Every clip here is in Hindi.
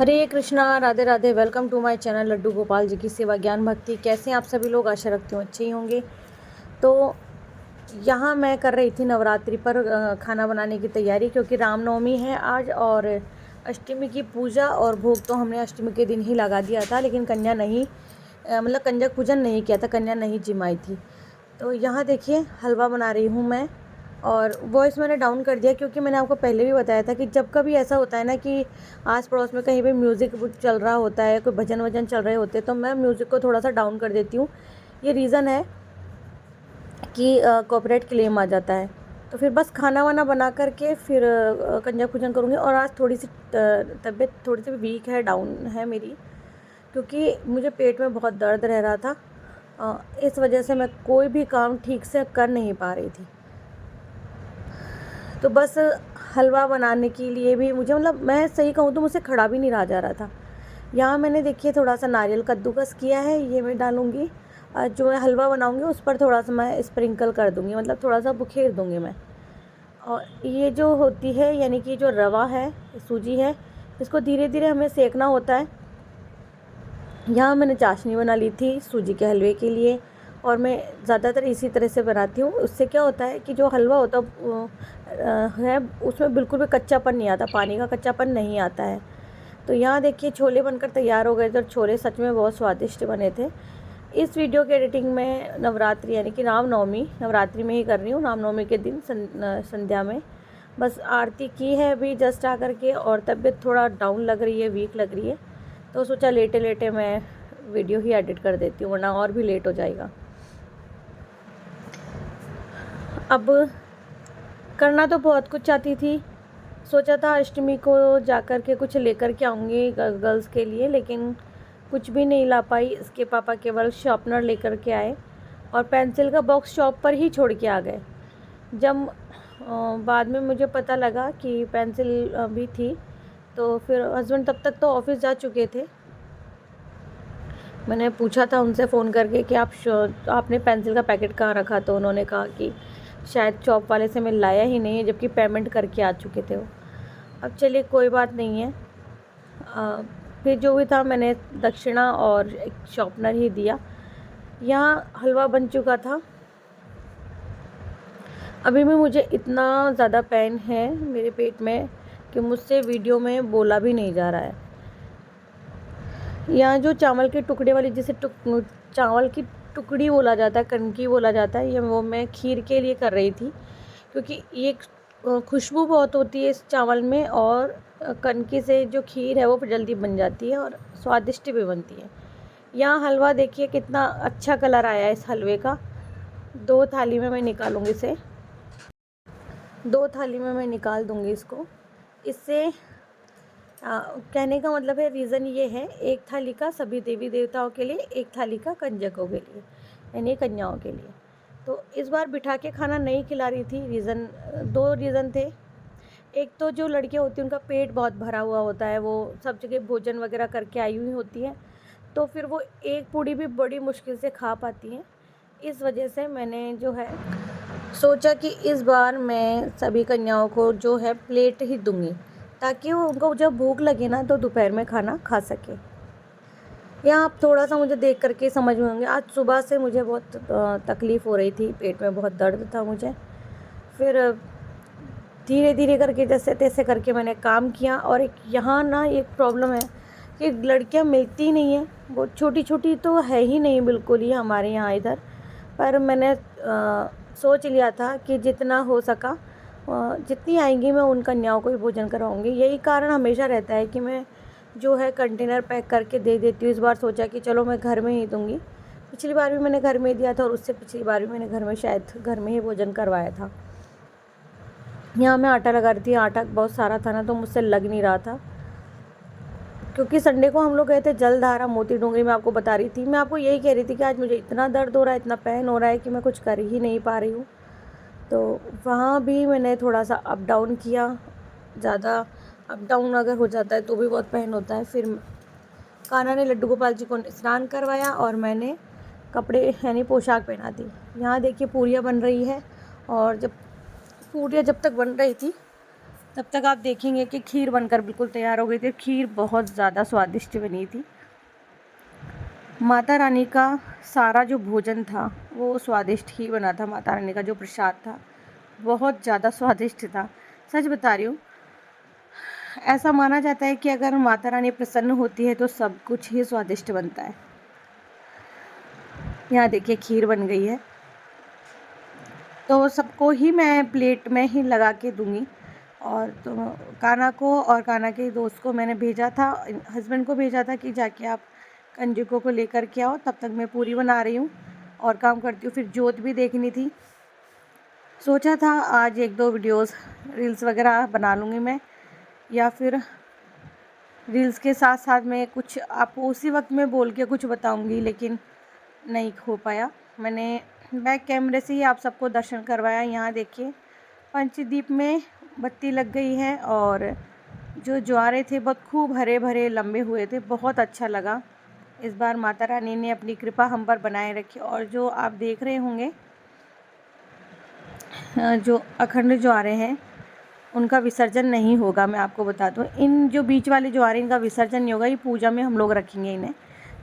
Hare Krishna, Radhe Radhe. Welcome to my channel Laddu Gopal ji की सेवा ज्ञान भक्ति। कैसे हैं आप सभी लोग? आशा रखती हूँ अच्छे ही होंगे। तो यहाँ मैं कर रही थी नवरात्रि पर खाना बनाने की तैयारी, क्योंकि रामनवमी है आज और अष्टमी की पूजा और भोग तो हमने अष्टमी के दिन ही लगा दिया था, लेकिन कन्या नहीं मतलब कंजक पूजन नहीं किया था, कन्या नहीं जिमाई थी। तो यहाँ देखिए हलवा बना रही हूँ मैं, और वॉइस मैंने डाउन कर दिया क्योंकि मैंने आपको पहले भी बताया था कि जब कभी ऐसा होता है ना कि आस पड़ोस में कहीं पे म्यूज़िक चल रहा होता है, कोई भजन वजन चल रहे होते हैं, तो मैं म्यूज़िक को थोड़ा सा डाउन कर देती हूँ। ये रीज़न है कि कॉपीराइट क्लेम आ जाता है। तो फिर बस खाना वाना बना करके फिर कंजक पूजन करूँगी। और आज थोड़ी सी तबीयत थोड़ी सी वीक है, डाउन है मेरी, क्योंकि मुझे पेट में बहुत दर्द रह रहा था। इस वजह से मैं कोई भी काम ठीक से कर नहीं पा रही थी। तो बस हलवा बनाने के लिए भी मुझे मैं सही कहूँ तो मुझसे खड़ा भी नहीं रहा जा रहा था। यहाँ मैंने देखिए थोड़ा सा नारियल कद्दूकस किया है, ये मैं डालूँगी। जो मैं हलवा बनाऊँगी उस पर थोड़ा सा मैं स्प्रिंकल कर दूँगी, मतलब थोड़ा सा बुखेर दूँगी मैं। और ये जो होती है यानी कि जो रवा है, सूजी है, इसको धीरे धीरे हमें सेकना होता है। यहाँ मैंने चाशनी बना ली थी सूजी के हलवे के लिए, और मैं ज़्यादातर इसी तरह से बनाती हूँ। उससे क्या होता है कि जो हलवा होता है उसमें बिल्कुल भी कच्चापन नहीं आता, पानी का कच्चापन नहीं आता है। तो यहाँ देखिए छोले बनकर तैयार हो गए थे, और छोले सच में बहुत स्वादिष्ट बने थे। इस वीडियो की एडिटिंग में नवरात्रि यानी कि रामनवमी, नवरात्रि में ही कर रही हूँ। रामनवमी के दिन संध्या में बस आरती की है अभी जस्ट आकर के, और तबीयत थोड़ा डाउन लग रही है, वीक लग रही है। तो सोचा लेटे लेटे मैं वीडियो ही एडिट कर देती हूँ, वरना और भी लेट हो जाएगा। अब करना तो बहुत कुछ चाहती थी, सोचा था अष्टमी को जाकर के कुछ लेकर के आऊँगी गर्ल्स के लिए, लेकिन कुछ भी नहीं ला पाई। इसके पापा केवल शार्पनर लेकर के आए और पेंसिल का बॉक्स शॉप पर ही छोड़ के आ गए। जब बाद में मुझे पता लगा कि पेंसिल भी थी, तो फिर हस्बैंड तब तक तो ऑफिस जा चुके थे। मैंने पूछा था उनसे फ़ोन करके कि आपने पेंसिल का पैकेट कहाँ रखा, तो उन्होंने कहा कि शायद शॉप वाले से मैं लाया ही नहीं है, जबकि पेमेंट करके आ चुके थे वो। अब चलिए कोई बात नहीं है। फिर जो भी था मैंने दक्षिणा और एक शॉर्पनर ही दिया। यहाँ हलवा बन चुका था। अभी भी मुझे इतना ज़्यादा पेन है मेरे पेट में कि मुझसे वीडियो में बोला भी नहीं जा रहा है। यहाँ जो चावल के टुकड़े वाली, जिसे चावल की टुकड़ी बोला जाता है, कनकी बोला जाता है, ये वो मैं खीर के लिए कर रही थी, क्योंकि ये खुशबू बहुत होती है इस चावल में, और कनकी से जो खीर है वो जल्दी बन जाती है और स्वादिष्ट भी बनती है। यहाँ हलवा देखिए कितना अच्छा कलर आया है इस हलवे का। दो थाली में मैं निकालूंगी इसे, 2 थाली में मैं निकाल दूंगी इसको। इससे कहने का मतलब है, रीज़न ये है, एक थाली का सभी देवी देवताओं के लिए, एक थाली का कंजकों के लिए यानी कन्याओं के लिए। तो इस बार बिठा के खाना नहीं खिला रही थी। रीज़न 2 रीज़न थे। एक तो जो लड़कियां होती हैं उनका पेट बहुत भरा हुआ होता है, वो सब जगह भोजन वगैरह करके आई हुई होती हैं, तो फिर वो एक पूड़ी भी बड़ी मुश्किल से खा पाती हैं। इस वजह से मैंने जो है सोचा कि इस बार मैं सभी कन्याओं को जो है प्लेट ही दूंगी, ताकि वो उनको जब भूख लगे ना तो दोपहर में खाना खा सके। यहाँ आप थोड़ा सा मुझे देख करके समझ में होंगे, आज सुबह से मुझे बहुत तकलीफ़ हो रही थी, पेट में बहुत दर्द था मुझे। फिर धीरे धीरे करके जैसे तैसे करके मैंने काम किया। और एक यहाँ ना एक प्रॉब्लम है कि लड़कियाँ मिलती नहीं हैं, वो छोटी छोटी तो है ही नहीं बिल्कुल ही हमारे यहाँ इधर। पर मैंने सोच लिया था कि जितना हो सका जितनी आएंगी मैं उन कन्याओं को ही भोजन करवाऊँगी। यही कारण हमेशा रहता है कि मैं जो है कंटेनर पैक करके दे देती हूँ। इस बार सोचा कि चलो मैं घर में ही दूँगी। पिछली बार भी मैंने घर में दिया था, और उससे पिछली बार भी मैंने घर में शायद घर में ही भोजन करवाया था। यहाँ मैं आटा लगा रही थी, आटा बहुत सारा था ना, तो मुझसे लग नहीं रहा था, क्योंकि संडे को हम लोग गए थे जलधारा मोती डूंगरी में। आपको बता रही थी, मैं आपको यही कह रही थी कि आज मुझे इतना दर्द हो रहा है, इतना पेन हो रहा है कि मैं कुछ कर ही नहीं पा रही हूँ। तो वहाँ भी मैंने थोड़ा सा अप डाउन किया। ज़्यादा अप डाउन अगर हो जाता है तो भी बहुत पेन होता है। फिर कान्हा ने लड्डू गोपाल जी को स्नान करवाया और मैंने कपड़े यानी पोशाक पहना दी। यहाँ देखिए पूरियाँ बन रही है, और जब पूरियाँ जब तक बन रही थी तब तक आप देखेंगे कि खीर बनकर बिल्कुल तैयार हो गई थी। खीर बहुत ज़्यादा स्वादिष्ट बनी थी। माता रानी का सारा जो भोजन था वो स्वादिष्ट ही बना था। माता रानी का जो प्रसाद था बहुत ज़्यादा स्वादिष्ट था। सच बता रही हूँ, ऐसा माना जाता है कि अगर माता रानी प्रसन्न होती है तो सब कुछ ही स्वादिष्ट बनता है। यहाँ देखिए खीर बन गई है, तो सबको ही मैं प्लेट में ही लगा के दूँगी। और तो कान्हा को और कान्हा के दोस्त को मैंने भेजा था, हस्बैंड को भेजा था कि जाके आप कंजकों को लेकर के आओ। तब तक मैं पूरी बना रही हूँ और काम करती हूँ। फिर जोत भी देखनी थी। सोचा था आज 1-2 वीडियोस रील्स वगैरह बना लूँगी मैं, या फिर रील्स के साथ साथ में कुछ आपको उसी वक्त में बोल के कुछ बताऊँगी, लेकिन नहीं हो पाया। मैंने बैक कैमरे से ही आप सबको दर्शन करवाया। यहाँ देखिए पंचदीप में बत्ती लग गई है और जो ज्वारे थे बहुत खूब हरे भरे लंबे हुए थे। बहुत अच्छा लगा। इस बार माता रानी ने अपनी कृपा हम पर बनाए रखी। और जो आप देख रहे होंगे जो अखंड ज्वारे हैं उनका विसर्जन नहीं होगा। मैं आपको बता दूँ, इन जो बीच वाले ज्वारे इनका विसर्जन नहीं होगा। ये पूजा में हम लोग रखेंगे इन्हें।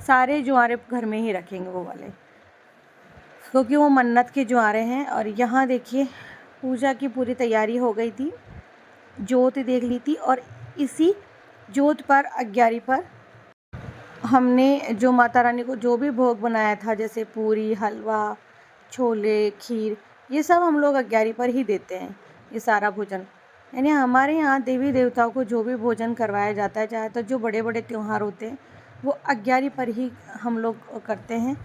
सारे ज्वारे घर में ही रखेंगे वो वाले, क्योंकि वो मन्नत के ज्वारे हैं। और यहाँ देखिए पूजा की पूरी तैयारी हो गई थी। जोत देख ली थी और इसी जोत पर 11 पर हमने जो माता रानी को जो भी भोग बनाया था, जैसे पूरी, हलवा, छोले, खीर, ये सब हम लोग 11 पर ही देते हैं। ये सारा भोजन यानी हमारे यहाँ देवी देवताओं को जो भी भोजन करवाया जाता है, चाहे तो जो बड़े बड़े त्यौहार होते हैं वो 11 पर ही हम लोग करते हैं।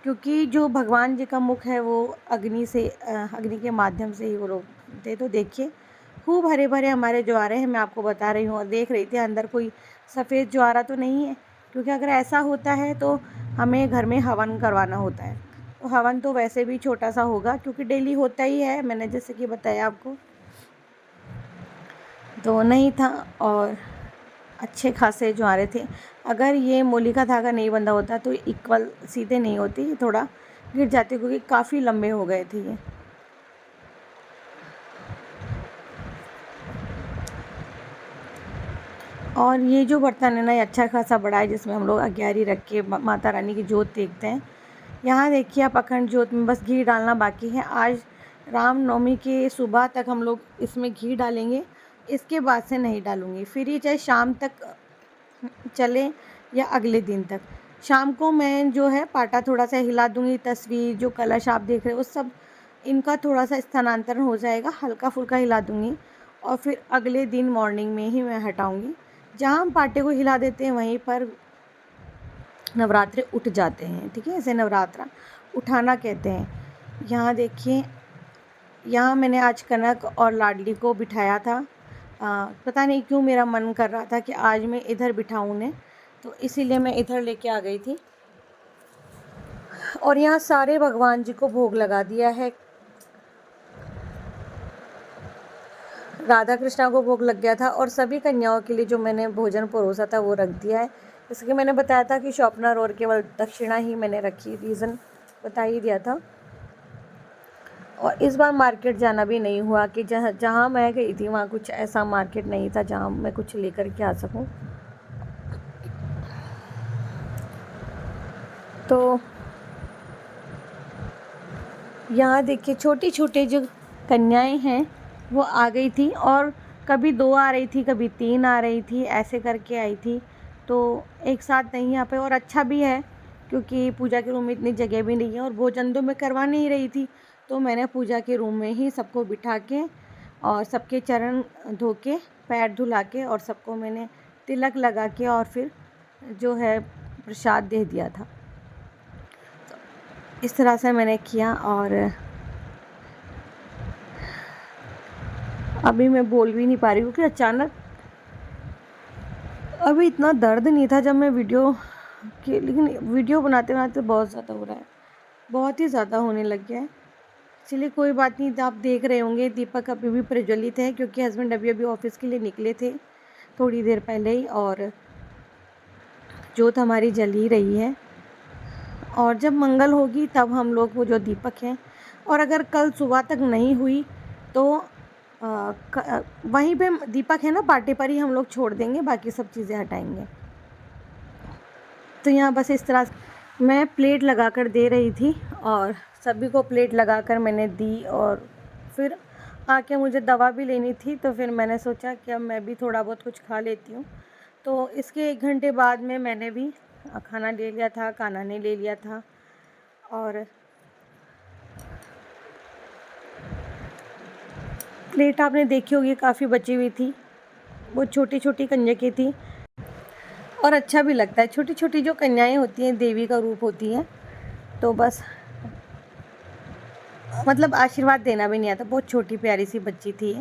क्योंकि जो भगवान जी का मुख है वो अग्नि से अग्नि के माध्यम से ही वो लोग थे। तो देखिए खूब हरे भरे हमारे ज्वारे हैं। मैं आपको बता रही हूँ और देख रही थी अंदर कोई सफ़ेद ज्वारा तो नहीं है, क्योंकि अगर ऐसा होता है तो हमें घर में हवन करवाना होता है। तो हवन तो वैसे भी छोटा सा होगा, क्योंकि डेली होता ही है, मैंने जैसे कि बताया आपको। तो नहीं था और अच्छे खासे ज्वारे थे। अगर ये मूली का धागा नहीं बंधा होता तो इक्वल सीधे नहीं होती, थोड़ा गिर जाते, क्योंकि काफ़ी लंबे हो गए थे ये। और ये जो बर्तन है ना, ये अच्छा खासा बड़ा है, जिसमें हम लोग 11 रख के माता रानी की जोत देखते हैं। यहाँ देखिए आप अखंड जोत में बस घी डालना बाकी है। आज रामनवमी के सुबह तक हम लोग इसमें घी डालेंगे, इसके बाद से नहीं डालूँगी। फिर ये चाहे शाम तक चले या अगले दिन तक। शाम को मैं जो है पाटा थोड़ा सा हिला दूँगी। तस्वीर जो कलश आप देख रहे हो सब इनका थोड़ा सा स्थानांतरण हो जाएगा, हल्का फुल्का हिला दूँगी और फिर अगले दिन मॉर्निंग में ही मैं हटाऊँगी। जहाँ हम पाटे को हिला देते हैं वहीं पर नवरात्रे उठ जाते हैं, ठीक है। इसे नवरात्रा उठाना कहते हैं। यहाँ देखिए, यहाँ मैंने आज कनक और लाडली को बिठाया था। पता नहीं क्यों मेरा मन कर रहा था कि आज मैं इधर बिठाऊँ उन्हें, तो इसीलिए मैं इधर लेके आ गई थी। और यहाँ सारे भगवान जी को भोग लगा दिया है। राधा कृष्णा को भोग लग गया था और सभी कन्याओं के लिए जो मैंने भोजन परोसा था वो रख दिया है। जैसे कि मैंने बताया था कि शॉर्पनर और केवल दक्षिणा ही मैंने रखी, रीज़न बता ही दिया था। और इस बार मार्केट जाना भी नहीं हुआ कि जहाँ मैं गई थी वहाँ कुछ ऐसा मार्केट नहीं था जहाँ मैं कुछ लेकर के आ सकूँ। तो यहाँ देखिए छोटी छोटी जो कन्याएं हैं वो आ गई थी, और कभी 2 आ रही थी, कभी 3 आ रही थी, ऐसे करके आई थी। तो एक साथ नहीं आ पाए, और अच्छा भी है क्योंकि पूजा के रूम में इतनी जगह भी नहीं है और भोजन तो मैं करवा नहीं रही थी। तो मैंने पूजा के रूम में ही सबको बिठा के और सबके चरण धो के, पैर धुला के, और सबको मैंने तिलक लगा के और फिर जो है प्रसाद दे दिया था। इस तरह से मैंने किया। और अभी मैं बोल भी नहीं पा रही हूँ कि अचानक अभी इतना दर्द नहीं था जब मैं वीडियो के, लेकिन वीडियो बनाते बनाते बहुत ज़्यादा हो रहा है, बहुत ही ज़्यादा होने लग गया है। चलिए कोई बात नहीं। आप देख रहे होंगे दीपक अभी भी प्रज्वलित है, क्योंकि हस्बैंड अभी अभी ऑफिस के लिए निकले थे थोड़ी देर पहले ही, और जोत हमारी जल ही रही है। और जब मंगल होगी तब हम लोग वो जो दीपक हैं, और अगर कल सुबह तक नहीं हुई तो वहीं पे दीपक है ना, पार्टी पर ही हम लोग छोड़ देंगे, बाकी सब चीज़ें हटाएंगे। तो यहाँ बस इस तरह मैं प्लेट लगा कर दे रही थी और सभी को प्लेट लगा कर मैंने दी। और फिर आके मुझे दवा भी लेनी थी, तो फिर मैंने सोचा कि अब मैं भी थोड़ा बहुत कुछ खा लेती हूँ। तो इसके 1 घंटे बाद में मैंने भी खाना ले लिया था, कान्हा ने ले लिया था। और प्लेट आपने देखी होगी, काफ़ी बची हुई थी, वो छोटी छोटी कन्या की थी। और अच्छा भी लगता है, छोटी छोटी जो कन्याएं होती हैं देवी का रूप होती हैं, तो बस मतलब आशीर्वाद देना भी नहीं आता। बहुत छोटी प्यारी सी बच्ची थी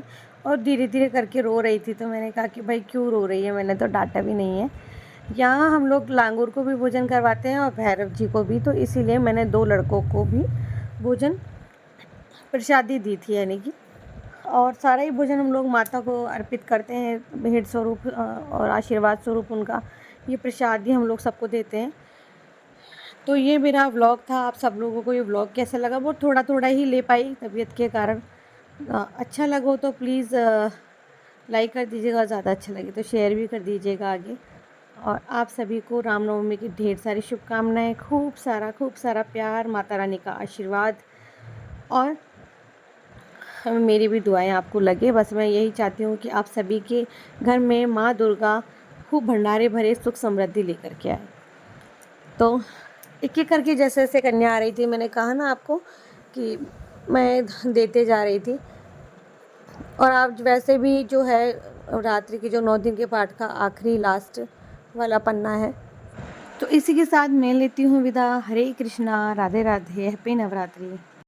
और धीरे धीरे करके रो रही थी। तो मैंने कहा कि भाई क्यों रो रही है, मैंने तो डांटा भी नहीं है। यहाँ हम लोग लांगूर को भी भोजन करवाते हैं और भैरव जी को भी, तो इसीलिए मैंने 2 लड़कों को भी भोजन प्रसादी दी थी, यानी कि। और सारा ही भोजन हम लोग माता को अर्पित करते हैं, भेंट स्वरूप और आशीर्वाद स्वरूप उनका ये प्रसाद ही हम लोग सबको देते हैं। तो ये मेरा व्लॉग था। आप सब लोगों को ये व्लॉग कैसा लगा? वो थोड़ा थोड़ा ही ले पाई तबीयत के कारण। अच्छा लगा तो प्लीज़ लाइक कर दीजिएगा, ज़्यादा अच्छा लगे तो शेयर भी कर दीजिएगा आगे। और आप सभी को रामनवमी की ढेर सारी शुभकामनाएं, खूब सारा प्यार, माता रानी का आशीर्वाद, और मेरी भी दुआएं आपको लगे। बस मैं यही चाहती हूँ कि आप सभी के घर में माँ दुर्गा खूब भंडारे भरे सुख समृद्धि लेकर के आए। तो एक एक करके जैसे जैसे कन्या आ रही थी, मैंने कहा ना आपको कि मैं देते जा रही थी। और आप वैसे भी जो है रात्रि के जो 9 दिन के पाठ का आखिरी लास्ट वाला पन्ना है। तो इसी के साथ मैं लेती हूँ विदा। हरे कृष्णा, राधे राधे, हैप्पी नवरात्रि।